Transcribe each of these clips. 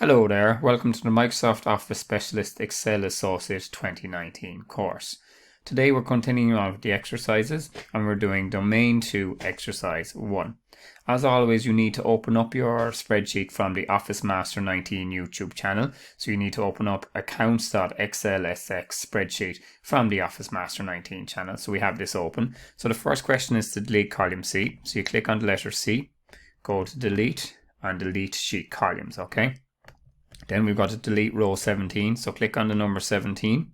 Hello there, welcome to the Microsoft Office Specialist Excel Associate 2019 course. Today we're continuing on with the exercises and we're doing Domain 2 Exercise 1. As always, you need to open up your spreadsheet from the Office Master 19 YouTube channel. So you need to open up Accounts.xlsx spreadsheet from the Office Master 19 channel. So we have this open. So the first question is to delete column C. So you click on the letter C, go to delete and delete sheet columns, okay? Then we've got to delete row 17, so click on the number 17,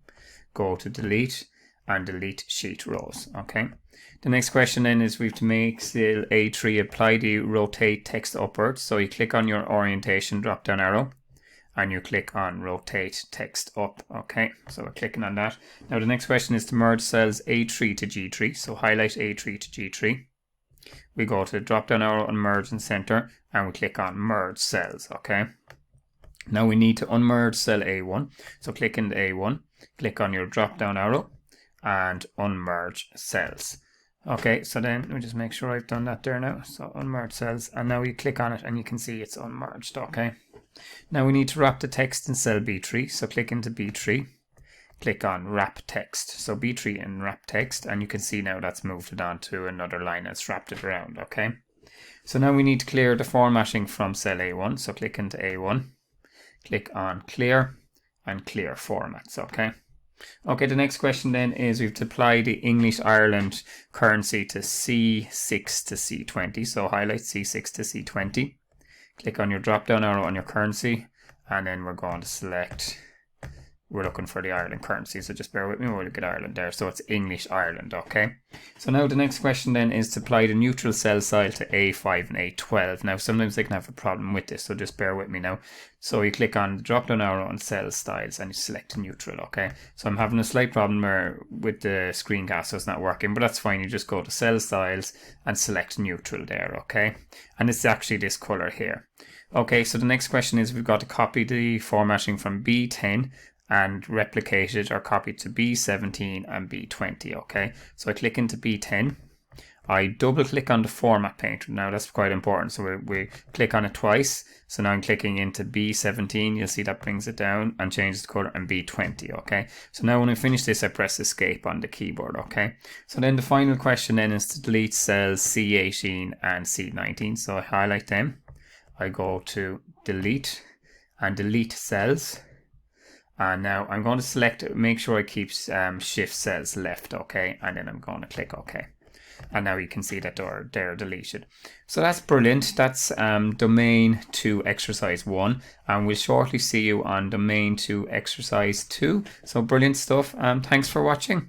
go to delete and delete sheet rows, okay? The next question then is we have to make cell A3 apply the rotate text upwards, so you click on your orientation drop down arrow and you click on rotate text up, okay? So we're clicking on that. Now the next question is to merge cells A3 to G3, so highlight A3 to G3. We go to the drop down arrow and merge and center and we click on merge cells, okay? Now we need to unmerge cell A1, so click into A1, click on your drop down arrow and unmerge cells. Okay, so then let me just make sure I've done that there now. So unmerge cells, and now you click on it and you can see it's unmerged, okay. Now we need to wrap the text in cell B3, so click into B3, click on wrap text. So B3 and wrap text, and you can see now that's moved it on to another line that's wrapped it around, okay. So now we need to clear the formatting from cell A1, so click into A1. Click on clear and clear formats, okay? Okay, the next question then is we have to apply the English Ireland currency to C6 to C20. So highlight C6 to C20. Click on your drop down arrow on your currency and then we're going to select, we're looking for the Ireland currency, so just bear with me, we'll look at Ireland there. So it's English Ireland, okay? So now the next question then is to apply the neutral cell style to A5 and A12. Now sometimes they can have a problem with this, so just bear with me now. So you click on the drop down arrow on cell styles and you select neutral, okay? So I'm having a slight problem with the screencast, so it's not working, but that's fine. You just go to cell styles and select neutral there, okay? And it's actually this color here. Okay, so the next question is we've got to copy the formatting from B10 and replicate it or copy it to B17 and B20, okay? So I click into B10, I double click on the format painter. Now that's quite important, so we click on it twice. So now I'm clicking into B17, you'll see that brings it down and changes the color, and B20, okay? So now when I finish this, I press escape on the keyboard, okay? So then the final question then is to delete cells C18 and C19. So I highlight them, I go to delete and delete cells. And now I'm going to select, make sure I keep shift cells left, okay? And then I'm going to click OK. And now you can see that they're deleted. So that's brilliant. That's Domain 2 Exercise 1. And we'll shortly see you on Domain 2 Exercise 2. So brilliant stuff. Thanks for watching.